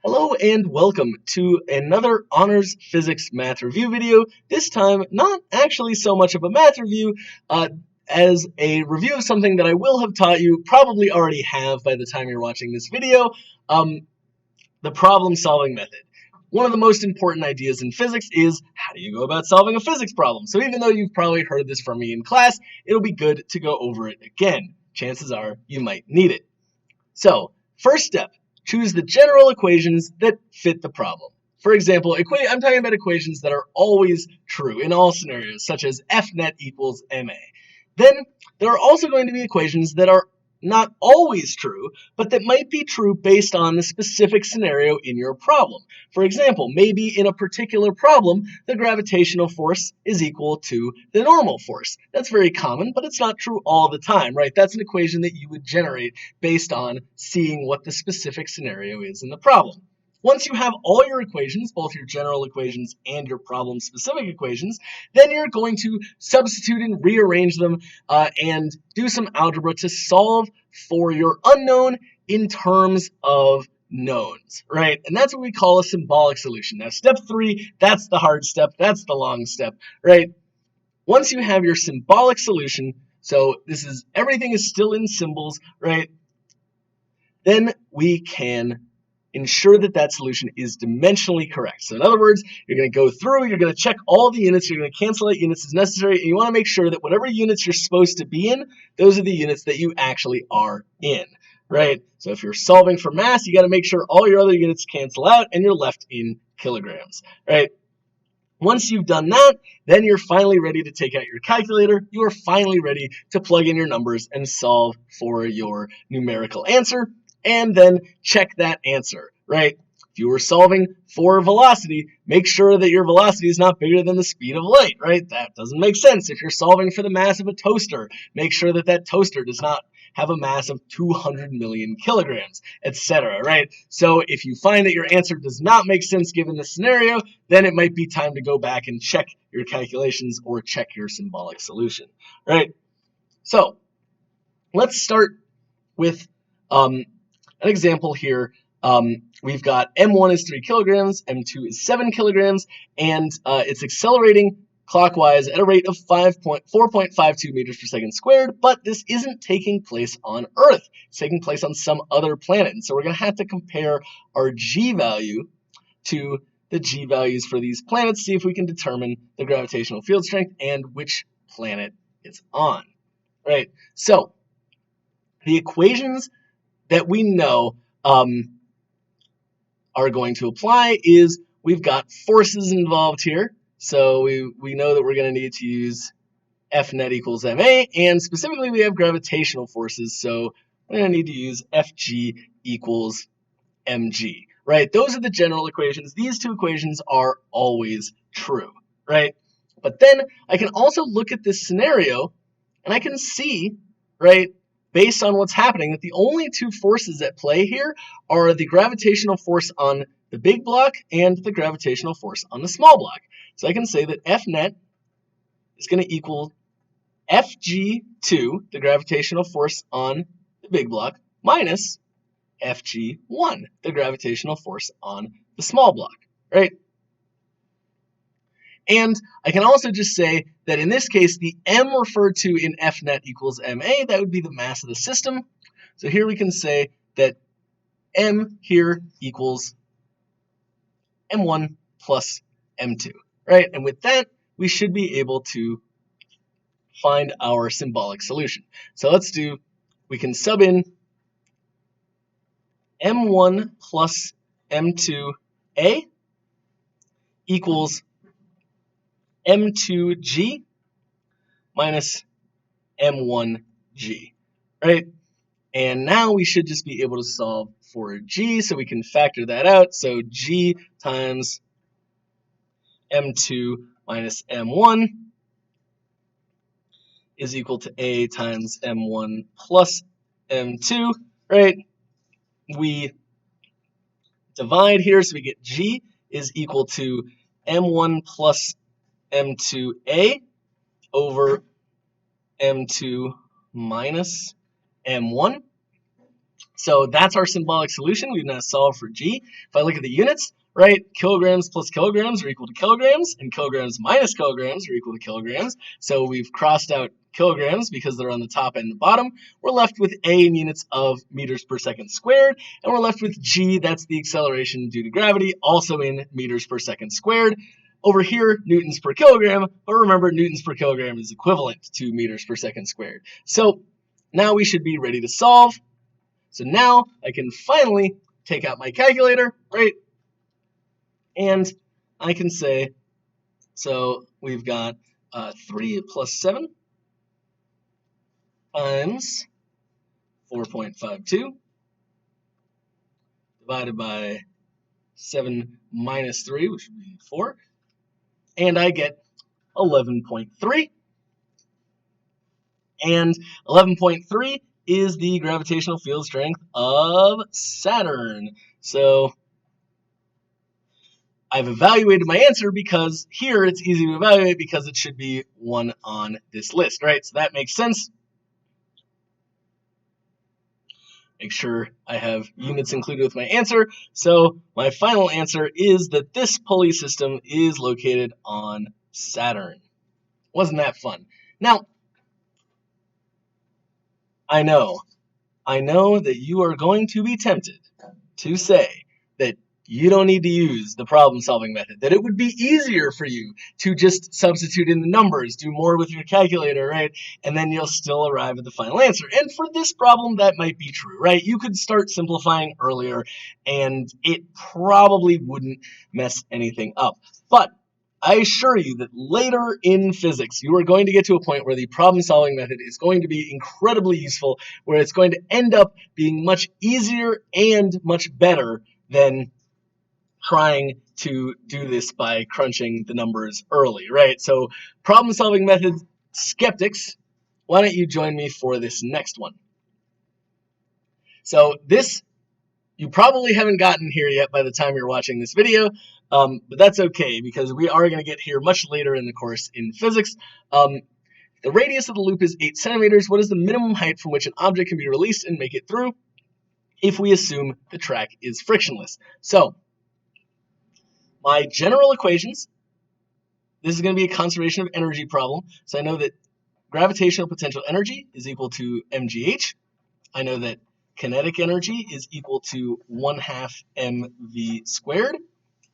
Hello and welcome to another Honors Physics Math Review video. This time, not actually so much of a math review, as a review of something that I will have taught you, probably already have by the time you're watching this video, the problem-solving method. One of the most important ideas in physics is how do you go about solving a physics problem? So even though you've probably heard this from me in class, it'll be good to go over it again. Chances are you might need it. So, first step. Choose the general equations that fit the problem. For example, I'm talking about equations that are always true in all scenarios, such as F net equals ma. Then, there are also going to be equations that are not always true, but that might be true based on the specific scenario in your problem. For example, maybe in a particular problem, the gravitational force is equal to the normal force. That's very common, but it's not true all the time, right? That's an equation that you would generate based on seeing what the specific scenario is in the problem. Once you have all your equations, both your general equations and your problem-specific equations, then you're going to substitute and rearrange them and do some algebra to solve for your unknown in terms of knowns, right? And that's what we call a symbolic solution. Now, step 3, that's the hard step, that's the long step, right? Once you have your symbolic solution, so everything is still in symbols, right? Then we can ensure that that solution is dimensionally correct. So in other words, you're going to go through, you're going to check all the units, you're going to cancel out units as necessary, and you want to make sure that whatever units you're supposed to be in, those are the units that you actually are in, right? So if you're solving for mass, you got to make sure all your other units cancel out and you're left in kilograms, right? Once you've done that, then you're finally ready to take out your calculator. You are finally ready to plug in your numbers and solve for your numerical answer, and then check that answer, right? If you were solving for velocity, make sure that your velocity is not bigger than the speed of light, right? That doesn't make sense. If you're solving for the mass of a toaster, make sure that that toaster does not have a mass of 200 million kilograms, etc., right? So if you find that your answer does not make sense given the scenario, then it might be time to go back and check your calculations or check your symbolic solution, right? So let's start with an example here. We've got M1 is 3 kilograms, M2 is 7 kilograms, and it's accelerating clockwise at a rate of 4.52 meters per second squared, but this isn't taking place on Earth. It's taking place on some other planet. And so we're going to have to compare our G value to the G values for these planets, see if we can determine the gravitational field strength and which planet it's on. Right? So the equations that we know are going to apply is we've got forces involved here. So we know that we're going to need to use F net equals ma, and specifically we have gravitational forces, so we're going to need to use Fg equals mg, right? Those are the general equations. These two equations are always true, right? But then I can also look at this scenario and I can see, right, based on what's happening, that the only two forces at play here are the gravitational force on the big block and the gravitational force on the small block. So I can say that F net is going to equal Fg2, the gravitational force on the big block, minus Fg1, the gravitational force on the small block, right? And I can also just say that in this case, the m referred to in F net equals ma, that would be the mass of the system. So here we can say that m here equals m1 plus m2, right? And with that, we should be able to find our symbolic solution. So we can sub in m1 plus m2a equals m2g minus m1g, right? And now we should just be able to solve for g, so we can factor that out. So g times m2 minus m1 is equal to a times m1 plus m2, right? We divide here, so we get g is equal to m1 plus m2a over m2 minus m1. So that's our symbolic solution. We've now solved for G. If I look at the units, right, kilograms plus kilograms are equal to kilograms, and kilograms minus kilograms are equal to kilograms. So we've crossed out kilograms because they're on the top and the bottom. We're left with A in units of meters per second squared, and we're left with G, that's the acceleration due to gravity, also in meters per second squared. Over here, newtons per kilogram, but remember, newtons per kilogram is equivalent to meters per second squared. So now we should be ready to solve. So now I can finally take out my calculator, right? And I can say, so we've got 3 plus 7 times 4.52 divided by 7 minus 3, which would be 4. And I get 11.3. And 11.3 is the gravitational field strength of Saturn. So I've evaluated my answer because here it's easy to evaluate because it should be 1 on this list, right? So that makes sense. Make sure I have units included with my answer. So my final answer is that this pulley system is located on Saturn. Wasn't that fun? Now, I know that you are going to be tempted to say that you don't need to use the problem-solving method, that it would be easier for you to just substitute in the numbers, do more with your calculator, right? And then you'll still arrive at the final answer. And for this problem, that might be true, right? You could start simplifying earlier, and it probably wouldn't mess anything up. But I assure you that later in physics, you are going to get to a point where the problem-solving method is going to be incredibly useful, where it's going to end up being much easier and much better than trying to do this by crunching the numbers early, right? So problem-solving method skeptics, why don't you join me for this next one? So this, you probably haven't gotten here yet by the time you're watching this video, but that's okay because we are going to get here much later in the course in physics. The radius of the loop is 8 centimeters. What is the minimum height from which an object can be released and make it through if we assume the track is frictionless? So my general equations, this is going to be a conservation of energy problem. So I know that gravitational potential energy is equal to mgh. I know that kinetic energy is equal to 1/2 mv squared.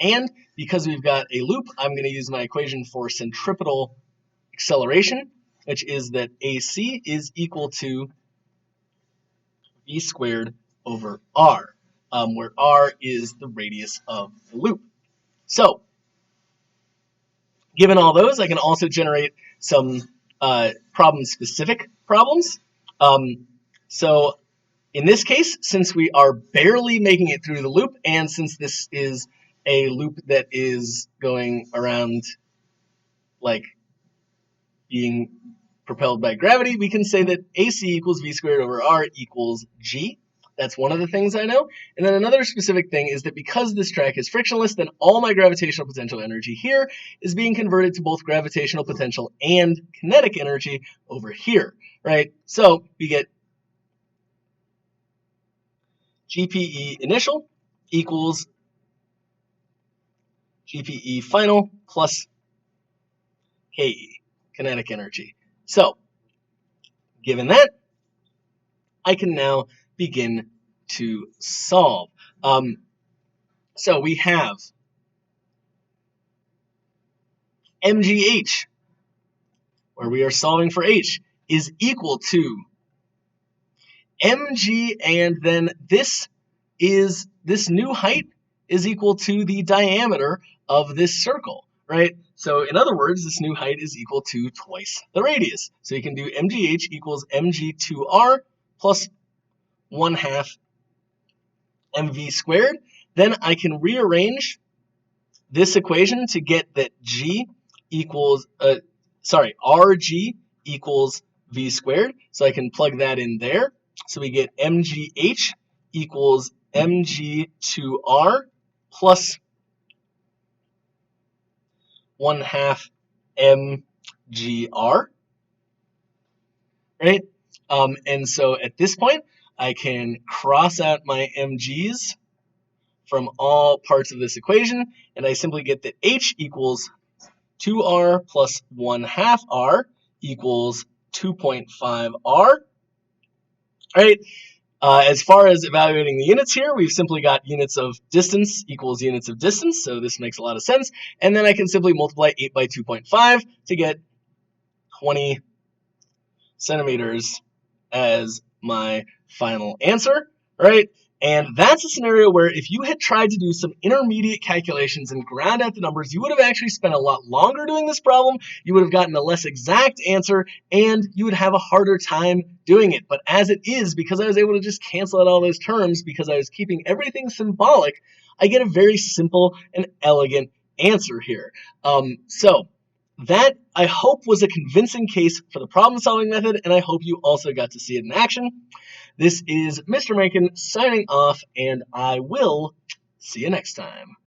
And because we've got a loop, I'm going to use my equation for centripetal acceleration, which is that AC is equal to v squared over r, where r is the radius of the loop. So, given all those, I can also generate some problem-specific problems. So, in this case, since we are barely making it through the loop, and since this is a loop that is going around like being propelled by gravity, we can say that AC equals v squared over r equals g. That's one of the things I know. And then another specific thing is that because this track is frictionless, then all my gravitational potential energy here is being converted to both gravitational potential and kinetic energy over here, right? So we get GPE initial equals GPE final plus KE, kinetic energy. So, given that, I can now begin to solve. So we have mgh, where we are solving for h, is equal to mg, and then this new height is equal to the diameter of this circle, right? So in other words, this new height is equal to twice the radius. So you can do mgh equals mg2r plus 1/2 mv squared. Then I can rearrange this equation to get that g equals, rg equals v squared. So I can plug that in there. So we get mgh equals mg2r plus 1/2 mgr, right? And so at this point, I can cross out my mg's from all parts of this equation, and I simply get that h equals 2r plus 1/2 r equals 2.5r. All right. As far as evaluating the units here, we've simply got units of distance equals units of distance, so this makes a lot of sense. And then I can simply multiply 8 by 2.5 to get 20 centimeters as my final answer, right? And that's a scenario where if you had tried to do some intermediate calculations and ground out the numbers, you would have actually spent a lot longer doing this problem, you would have gotten a less exact answer, and you would have a harder time doing it. But as it is, because I was able to just cancel out all those terms, because I was keeping everything symbolic, I get a very simple and elegant answer here. So that, I hope, was a convincing case for the problem-solving method, and I hope you also got to see it in action. This is Mr. Mencken signing off, and I will see you next time.